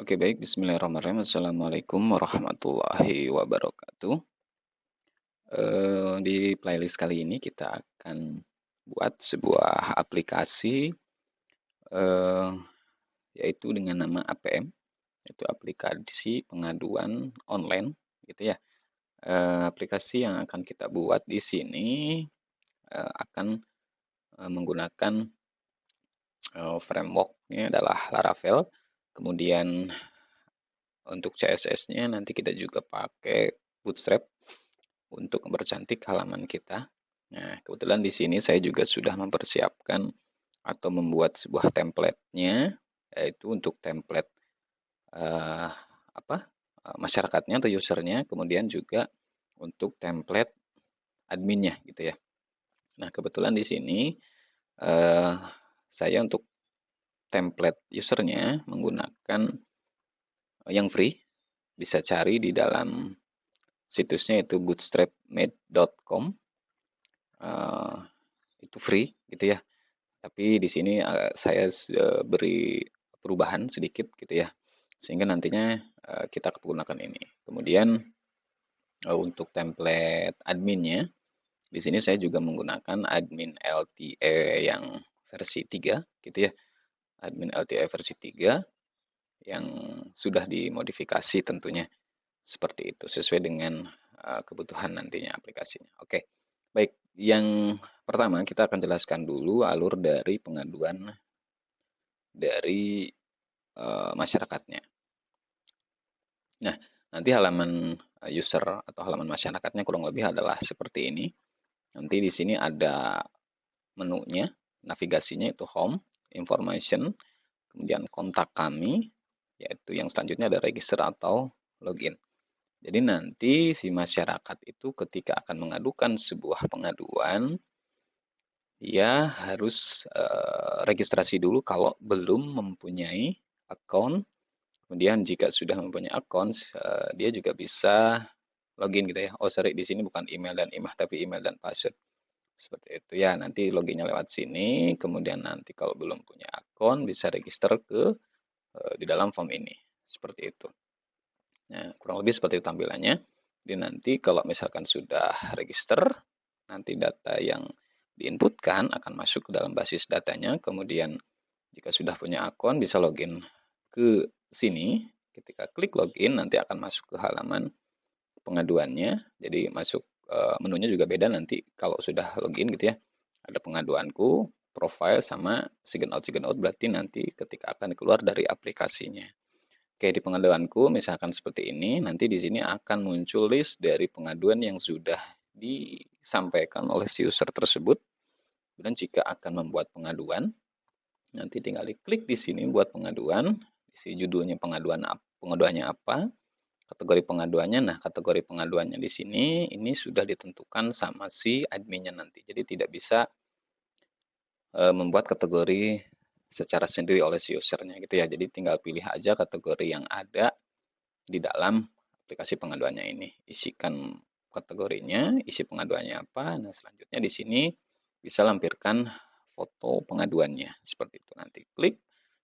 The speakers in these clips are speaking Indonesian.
Oke baik, bismillahirrahmanirrahim. Assalamualaikum warahmatullahi wabarakatuh. Di playlist kali ini kita akan buat sebuah aplikasi, eee, yaitu dengan nama APM, yaitu aplikasi pengaduan online gitu ya. Aplikasi yang akan kita buat di sini, akan, menggunakan, framework-nya adalah Laravel, kemudian untuk CSS-nya nanti kita juga pakai Bootstrap untuk mempercantik halaman kita. Nah, kebetulan di sini saya juga sudah mempersiapkan atau membuat sebuah template-nya, yaitu untuk template, eee, apa, masyarakatnya atau user-nya, kemudian juga untuk template admin-nya gitu ya. Nah, kebetulan di sini, eee, saya untuk template user-nya menggunakan yang free, bisa cari di dalam situsnya itu bootstrapmade.com, eee, itu free gitu ya. Tapi di sini, saya beri perubahan sedikit gitu ya, sehingga nantinya, kita gunakan ini. Kemudian, untuk template adminnya, di sini saya juga menggunakan admin LTE yang versi 3 gitu ya, admin LTE versi 3 yang sudah dimodifikasi tentunya, seperti itu, sesuai dengan, kebutuhan nantinya aplikasinya. Oke, baik, yang pertama kita akan jelaskan dulu alur dari pengaduan dari, masyarakatnya. Nah, nanti halaman, user atau halaman masyarakatnya kurang lebih adalah seperti ini. Nanti di sini ada menunya, navigasinya itu home, information, kemudian kontak kami, yaitu yang selanjutnya ada register atau login. Jadi nanti si masyarakat itu ketika akan mengadukan sebuah pengaduan, dia harus, registrasi dulu kalau belum mempunyai akun. Kemudian jika sudah mempunyai akun, dia juga bisa login gitu ya. Oh sorry, di sini bukan email dan IMEI, tapi email dan password, seperti itu ya. Nanti loginnya lewat sini, kemudian nanti kalau belum punya akun bisa register di dalam form ini, seperti itu. Nah, kurang lebih seperti itu tampilannya. Jadi nanti kalau misalkan sudah register, nanti data yang diinputkan akan masuk ke dalam basis datanya, kemudian jika sudah punya akun bisa login ke sini, ketika klik login nanti akan masuk ke halaman pengaduannya. Jadi masuk, menunya juga beda nanti kalau sudah login gitu ya. Ada pengaduanku, profile, sama sign out berarti nanti ketika akan keluar dari aplikasinya. Oke, di pengaduanku misalkan seperti ini, nanti di sini akan muncul list dari pengaduan yang sudah disampaikan oleh si user tersebut. Kemudian jika akan membuat pengaduan, nanti tinggal diklik di sini buat pengaduan, isi judulnya pengaduannya apa, kategori pengaduannya. Nah, kategori pengaduannya di sini ini sudah ditentukan sama si adminnya nanti. Jadi tidak bisa, membuat kategori secara sendiri oleh si usernya gitu ya. Jadi tinggal pilih aja kategori yang ada di dalam aplikasi pengaduannya ini. Isikan kategorinya, isi pengaduannya apa. Nah, selanjutnya di sini bisa lampirkan foto pengaduannya, seperti itu. Nanti klik,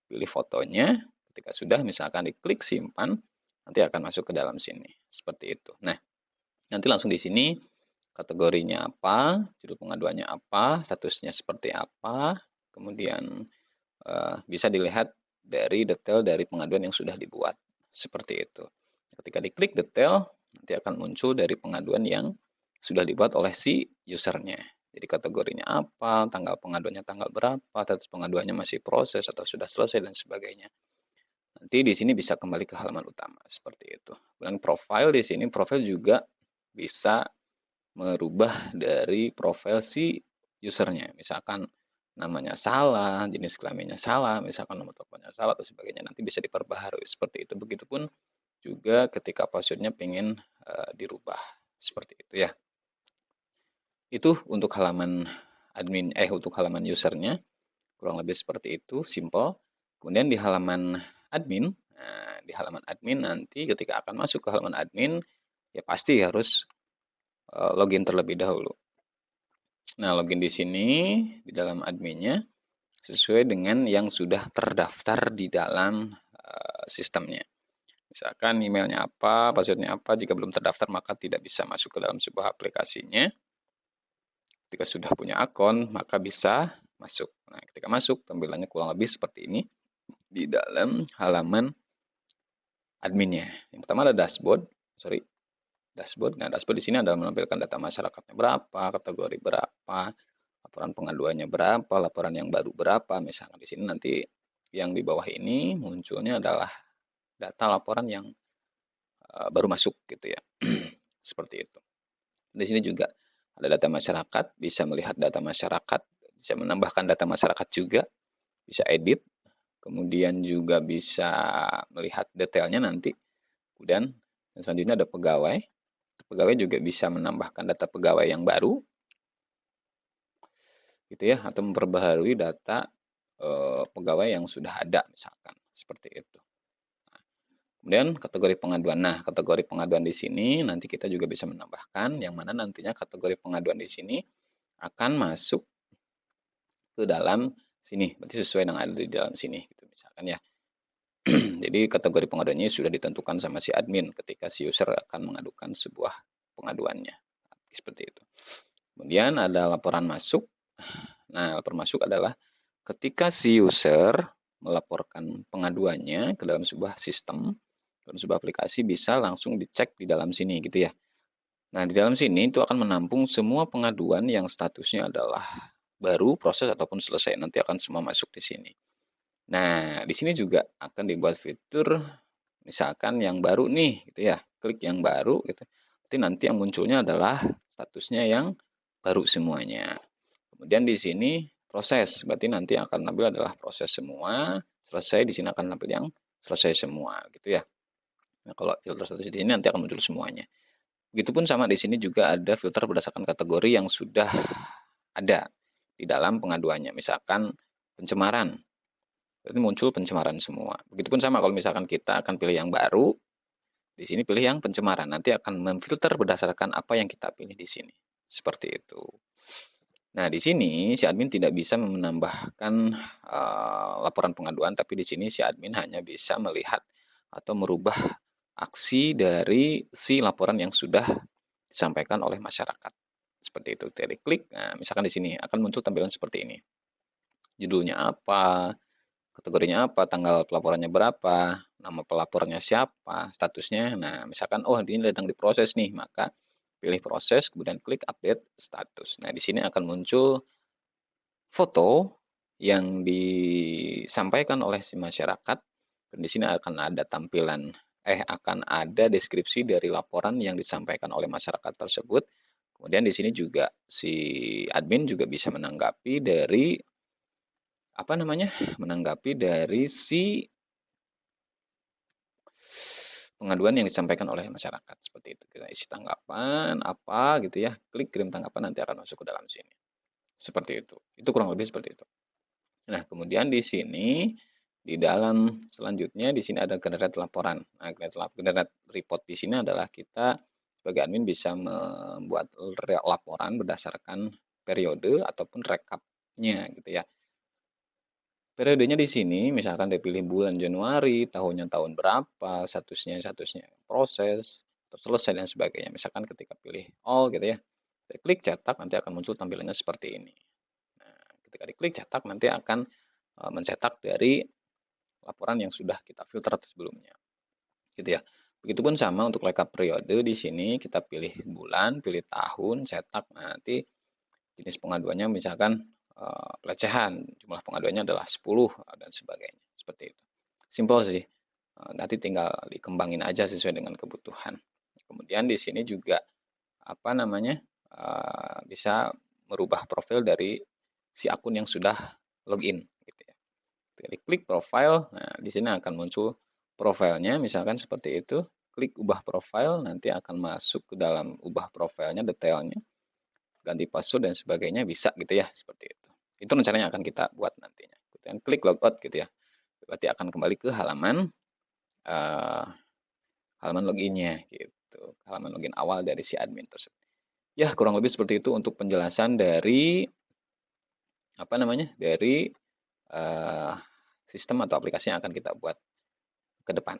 pilih fotonya, ketika sudah misalkan diklik simpan, nanti akan masuk ke dalam sini, seperti itu. Nah, nanti langsung di sini kategorinya apa, judul pengaduannya apa, statusnya seperti apa, kemudian, bisa dilihat dari detail dari pengaduan yang sudah dibuat, seperti itu. Ketika diklik detail, nanti akan muncul dari pengaduan yang sudah dibuat oleh si usernya. Jadi kategorinya apa, tanggal pengaduannya tanggal berapa, status pengaduannya masih proses atau sudah selesai dan sebagainya. Nanti di sini bisa kembali ke halaman utama, seperti itu. Dan profile di sini, profil juga bisa merubah dari profil si usernya. Misalkan namanya salah, jenis kelaminnya salah, misalkan nomor teleponnya salah atau sebagainya, nanti bisa diperbaharui seperti itu. Begitupun juga ketika password-nya pengen, dirubah, seperti itu ya. Itu untuk untuk halaman usernya, kurang lebih seperti itu, simple. Kemudian di halaman admin, nah di halaman admin nanti ketika akan masuk ke halaman admin, ya pasti harus, login terlebih dahulu. Nah, login di sini, di dalam adminnya, sesuai dengan yang sudah terdaftar di dalam, sistemnya. Misalkan emailnya apa, passwordnya apa, jika belum terdaftar maka tidak bisa masuk ke dalam sebuah aplikasinya. Ketika sudah punya akun, maka bisa masuk. Nah, ketika masuk, tampilannya kurang lebih seperti ini di dalam halaman adminnya. Yang pertama ada dashboard. Nah, dashboard di sini adalah menampilkan data masyarakatnya berapa, kategori berapa, laporan pengaduannya berapa, laporan yang baru berapa. Misalkan di sini nanti yang di bawah ini munculnya adalah data laporan yang baru masuk gitu ya. Seperti itu. Di sini juga ada data masyarakat, bisa melihat data masyarakat, bisa menambahkan data masyarakat juga, bisa edit, kemudian juga bisa melihat detailnya nanti. Kemudian selanjutnya ada pegawai. Pegawai juga bisa menambahkan data pegawai yang baru, gitu ya, atau memperbaharui data pegawai yang sudah ada, misalkan seperti itu. Kemudian kategori pengaduan. Nah, kategori pengaduan di sini nanti kita juga bisa menambahkan yang mana nantinya kategori pengaduan di sini akan masuk ke dalam sini. Berarti sesuai dengan ada di dalam sini gitu misalkan ya. Jadi kategori pengaduannya sudah ditentukan sama si admin ketika si user akan mengadukan sebuah pengaduannya. Seperti itu. Kemudian ada laporan masuk. Nah, laporan masuk adalah ketika si user melaporkan pengaduannya ke dalam sebuah sistem, dalam sebuah aplikasi bisa langsung dicek di dalam sini gitu ya. Nah, di dalam sini itu akan menampung semua pengaduan yang statusnya adalah baru, proses ataupun selesai. Nanti akan semua masuk di sini. Nah, di sini juga akan dibuat fitur misalkan yang baru nih gitu ya. Klik yang baru gitu. Berarti nanti yang munculnya adalah statusnya yang baru semuanya. Kemudian di sini proses, berarti nanti akan tampil adalah proses semua, selesai di sini akan tampil yang selesai semua gitu ya. Nah, kalau filter status di sini nanti akan muncul semuanya. Begitupun sama di sini juga ada filter berdasarkan kategori yang sudah ada di dalam pengaduannya. Misalkan pencemaran, berarti muncul pencemaran semua. Begitupun sama kalau misalkan kita akan pilih yang baru, di sini pilih yang pencemaran. Nanti akan memfilter berdasarkan apa yang kita pilih di sini. Seperti itu. Nah, di sini si admin tidak bisa menambahkan laporan pengaduan, tapi di sini si admin hanya bisa melihat atau merubah aksi dari si laporan yang sudah disampaikan oleh masyarakat. Seperti itu. Jadi klik, nah, misalkan di sini akan muncul tampilan seperti ini. Judulnya apa, kategorinya apa, tanggal pelaporannya berapa, nama pelapornya siapa, statusnya. Nah, misalkan oh ini sedang diproses nih, maka pilih proses, kemudian klik update status. Nah, di sini akan muncul foto yang disampaikan oleh si masyarakat, dan di sini akan ada akan ada deskripsi dari laporan yang disampaikan oleh masyarakat tersebut. Kemudian di sini juga si admin juga bisa menanggapi dari menanggapi dari si pengaduan yang disampaikan oleh masyarakat seperti itu. Kita isi tanggapan apa gitu ya, klik kirim tanggapan nanti akan masuk ke dalam sini. Seperti itu. Itu kurang lebih seperti itu. Nah, kemudian di sini di dalam selanjutnya di sini ada generate laporan. Nah, generate report di sini adalah kita sebagai admin bisa membuat laporan berdasarkan periode ataupun rekapnya gitu ya. Periodenya di sini misalkan dipilih bulan Januari, tahunnya tahun berapa, statusnya proses, terus selesai dan sebagainya. Misalkan ketika pilih all gitu ya, klik cetak nanti akan muncul tampilannya seperti ini. Nah, ketika diklik cetak nanti akan mencetak dari laporan yang sudah kita filter sebelumnya. Gitu ya. Begitupun sama untuk rekap periode di sini kita pilih bulan, pilih tahun, cetak nanti jenis pengaduannya misalkan pelecehan, jumlah pengaduannya adalah 10 dan sebagainya. Seperti itu. Simpel sih. Nanti tinggal dikembangin aja sesuai dengan kebutuhan. Kemudian di sini juga bisa merubah profil dari si akun yang sudah login gitu ya. Klik profile, nah di sini akan muncul profilnya misalkan seperti itu. Klik ubah profile, nanti akan masuk ke dalam ubah profilnya detailnya, ganti password dan sebagainya bisa gitu ya, seperti itu. Itu rencananya akan kita buat nantinya. Dan klik logout gitu ya. Berarti akan kembali ke uh, halaman loginnya gitu. Halaman login awal dari si admin tersebut. Ya, kurang lebih seperti itu untuk penjelasan dari dari sistem atau aplikasi yang akan kita buat ke depan.